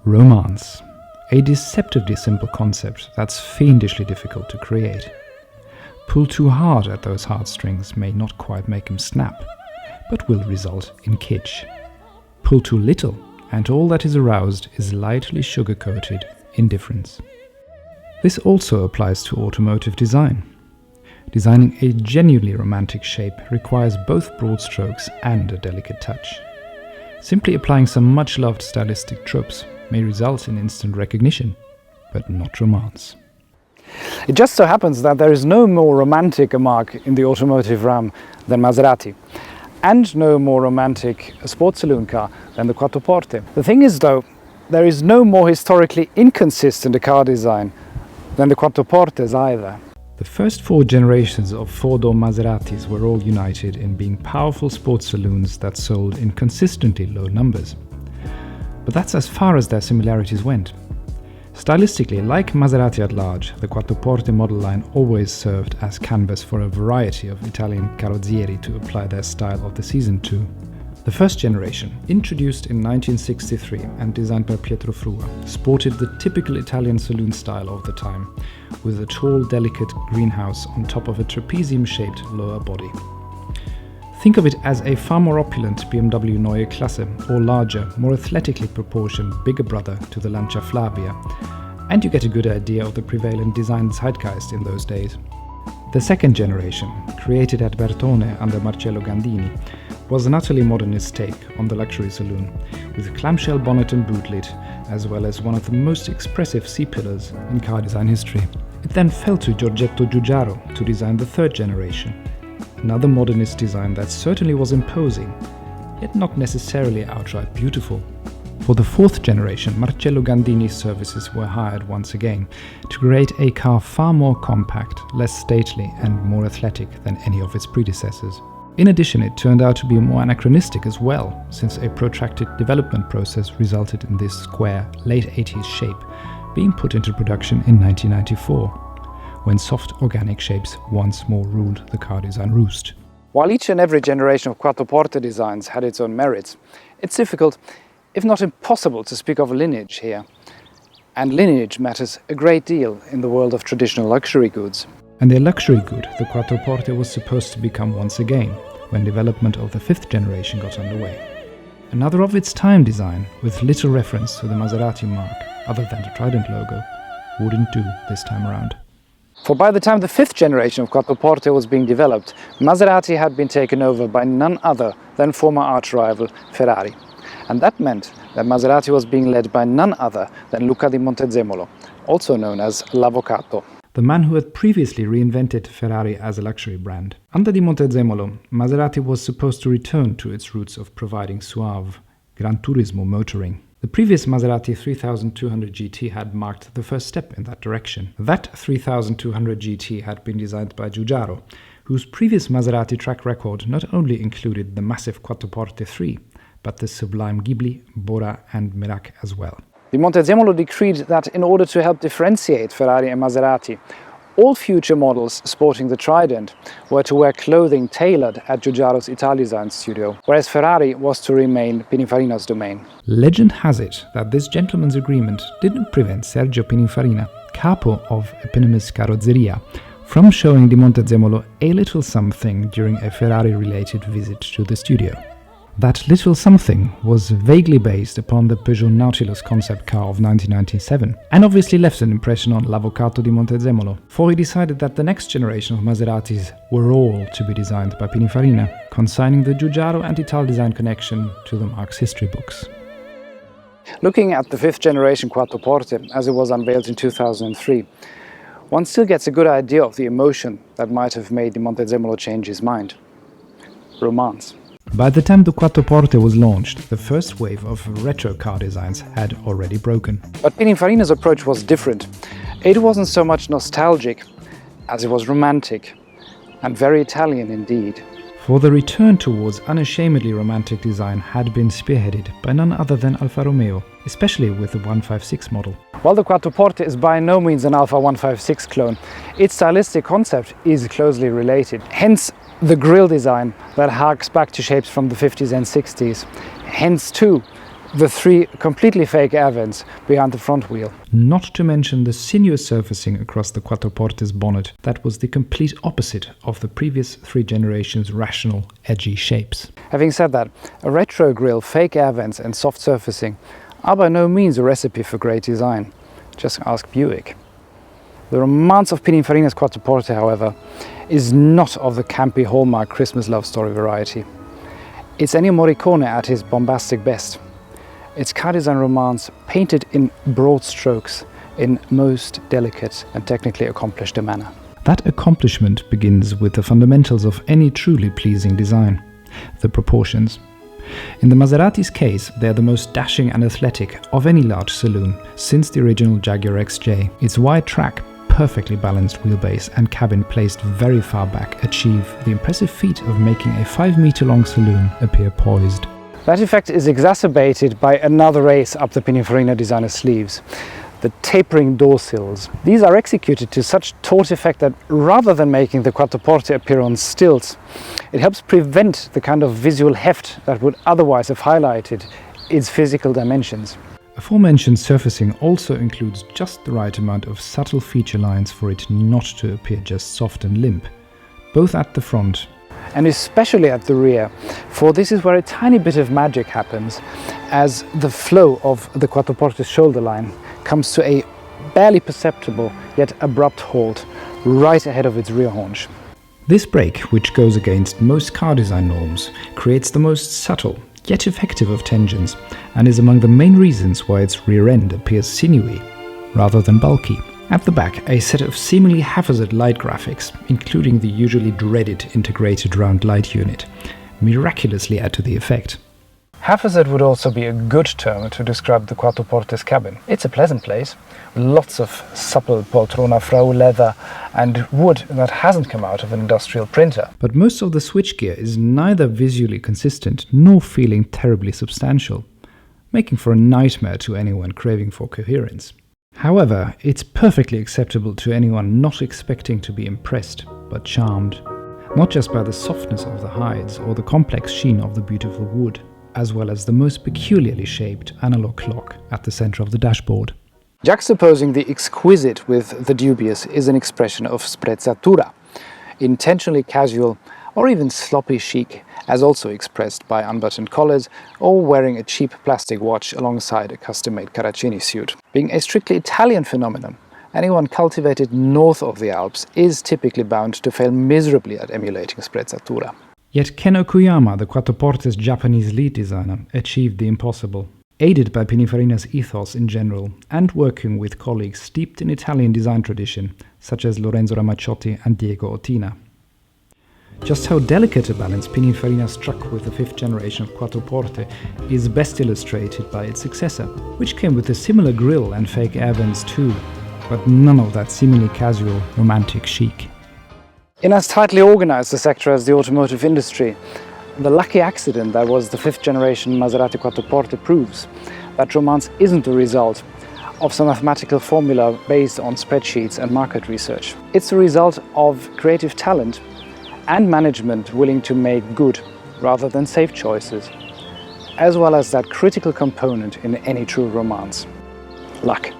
Romance. A deceptively simple concept that's fiendishly difficult to create. Pull too hard at those heartstrings may not quite make them snap, but will result in kitsch. Pull too little, and all that is aroused is lightly sugar-coated indifference. This also applies to automotive design. Designing a genuinely romantic shape requires both broad strokes and a delicate touch. Simply applying some much-loved stylistic tropes may result in instant recognition, but not romance. It just so happens that there is no more romantic a mark in the automotive realm than Maserati, and no more romantic a sports saloon car than the Quattroporte. The thing is though, there is no more historically inconsistent a car design than the Quattroportes either. The first 4 generations of 4-door Maseratis were all united in being powerful sports saloons that sold in consistently low numbers. But that's as far as their similarities went. Stylistically, like Maserati at large, the Quattroporte model line always served as canvas for a variety of Italian carrozzieri to apply their style of the season to. The first generation, introduced in 1963 and designed by Pietro Frua, sported the typical Italian saloon style of the time, with a tall, delicate greenhouse on top of a trapezium-shaped lower body. Think of it as a far more opulent BMW Neue Klasse, or larger, more athletically proportioned bigger brother to the Lancia Flavia, and you get a good idea of the prevalent design zeitgeist in those days. The second generation, created at Bertone under Marcello Gandini, was an utterly modernist take on the luxury saloon, with a clamshell bonnet and boot lid, as well as one of the most expressive C-pillars in car design history. It then fell to Giorgetto Giugiaro to design the third generation, another modernist design that certainly was imposing, yet not necessarily outright beautiful. For the fourth generation, Marcello Gandini's services were hired once again to create a car far more compact, less stately and more athletic than any of its predecessors. In addition, it turned out to be more anachronistic as well, since a protracted development process resulted in this square, late 80s shape being put into production in 1994, when soft organic shapes once more ruled the car design roost. While each and every generation of Quattroporte designs had its own merits, it's difficult, if not impossible, to speak of a lineage here. And lineage matters a great deal in the world of traditional luxury goods. And a luxury good, the Quattroporte was supposed to become once again, when development of the 5th generation got underway. Another of its time design, with little reference to the Maserati mark, other than the Trident logo, wouldn't do this time around. For by the time the 5th generation of Quattroporte was being developed, Maserati had been taken over by none other than former arch-rival Ferrari. And that meant that Maserati was being led by none other than Luca di Montezemolo, also known as l'Avvocato, the man who had previously reinvented Ferrari as a luxury brand. Under Di Montezemolo, Maserati was supposed to return to its roots of providing suave, Gran Turismo motoring. The previous Maserati 3200 GT had marked the first step in that direction. That 3200 GT had been designed by Giugiaro, whose previous Maserati track record not only included the massive Quattroporte 3, but the sublime Ghibli, Bora and Merak as well. Di Montezemolo decreed that in order to help differentiate Ferrari and Maserati, all future models sporting the Trident were to wear clothing tailored at Giugiaro's Italidesign studio, whereas Ferrari was to remain Pininfarina's domain. Legend has it that this gentleman's agreement didn't prevent Sergio Pininfarina, capo of eponymous Carrozzeria, from showing Di Montezemolo a little something during a Ferrari-related visit to the studio. That little something was vaguely based upon the Peugeot Nautilus concept car of 1997, and obviously left an impression on l'Avvocato di Montezemolo, for he decided that the next generation of Maseratis were all to be designed by Pininfarina, consigning the Giugiaro and Italdesign connection to the marque's history books. Looking at the 5th generation Quattroporte as it was unveiled in 2003, one still gets a good idea of the emotion that might have made Di Montezemolo change his mind. Romance. By the time the Quattroporte was launched, the first wave of retro car designs had already broken. But Pininfarina's approach was different. It wasn't so much nostalgic as it was romantic, and very Italian indeed. For the return towards unashamedly romantic design had been spearheaded by none other than Alfa Romeo, especially with the 156 model. While the Quattroporte is by no means an Alfa 156 clone, its stylistic concept is closely related. Hence the grille design that harks back to shapes from the 50s and 60s. Hence too the 3 completely fake air vents behind the front wheel. Not to mention the sinuous surfacing across the Quattroporte's bonnet that was the complete opposite of the previous 3 generations' rational, edgy shapes. Having said that, a retro grille, fake air vents and soft surfacing are by no means a recipe for great design. Just ask Buick. The romance of Pininfarina's Quattroporte, however, is not of the campy hallmark Christmas love story variety. It's Ennio Morricone at his bombastic best. It's car design romance painted in broad strokes in most delicate and technically accomplished manner. That accomplishment begins with the fundamentals of any truly pleasing design: the proportions. In the Maserati's case, they're the most dashing and athletic of any large saloon since the original Jaguar XJ. Its wide track, perfectly balanced wheelbase and cabin placed very far back achieve the impressive feat of making a 5-meter-long saloon appear poised. That effect is exacerbated by another race up the Pininfarina designer's sleeves: the tapering door sills. These are executed to such taut effect that rather than making the Quattroporte appear on stilts, it helps prevent the kind of visual heft that would otherwise have highlighted its physical dimensions. Aforementioned surfacing also includes just the right amount of subtle feature lines for it not to appear just soft and limp, both at the front and especially at the rear, for this is where a tiny bit of magic happens as the flow of the Quattroporte's shoulder line comes to a barely perceptible yet abrupt halt right ahead of its rear haunch. This break, which goes against most car design norms, creates the most subtle yet effective of tensions and is among the main reasons why its rear end appears sinewy rather than bulky. At the back, a set of seemingly haphazard light graphics, including the usually dreaded integrated round light unit, miraculously add to the effect. Haphazard would also be a good term to describe the Quattroporte's cabin. It's a pleasant place, with lots of supple poltrona frau leather and wood that hasn't come out of an industrial printer. But most of the switchgear is neither visually consistent nor feeling terribly substantial, making for a nightmare to anyone craving for coherence. However, it's perfectly acceptable to anyone not expecting to be impressed, but charmed, not just by the softness of the hides or the complex sheen of the beautiful wood, as well as the most peculiarly shaped analog clock at the center of the dashboard. Juxtaposing the exquisite with the dubious is an expression of sprezzatura, intentionally casual or even sloppy chic, as also expressed by unbuttoned collars or wearing a cheap plastic watch alongside a custom-made Caracini suit. Being a strictly Italian phenomenon, anyone cultivated north of the Alps is typically bound to fail miserably at emulating sprezzatura. Yet Ken Okuyama, the Quattroporte's Japanese lead designer, achieved the impossible. Aided by Pininfarina's ethos in general and working with colleagues steeped in Italian design tradition, such as Lorenzo Ramaciotti and Diego Otina. Just how delicate a balance Pininfarina struck with the 5th generation of Quattroporte is best illustrated by its successor, which came with a similar grille and fake air vents too, but none of that seemingly casual, romantic chic. In as tightly organized a sector as the automotive industry, the lucky accident that was the 5th generation Maserati Quattroporte proves that romance isn't the result of some mathematical formula based on spreadsheets and market research. It's the result of creative talent and management willing to make good rather than safe choices, as well as that critical component in any true romance: luck.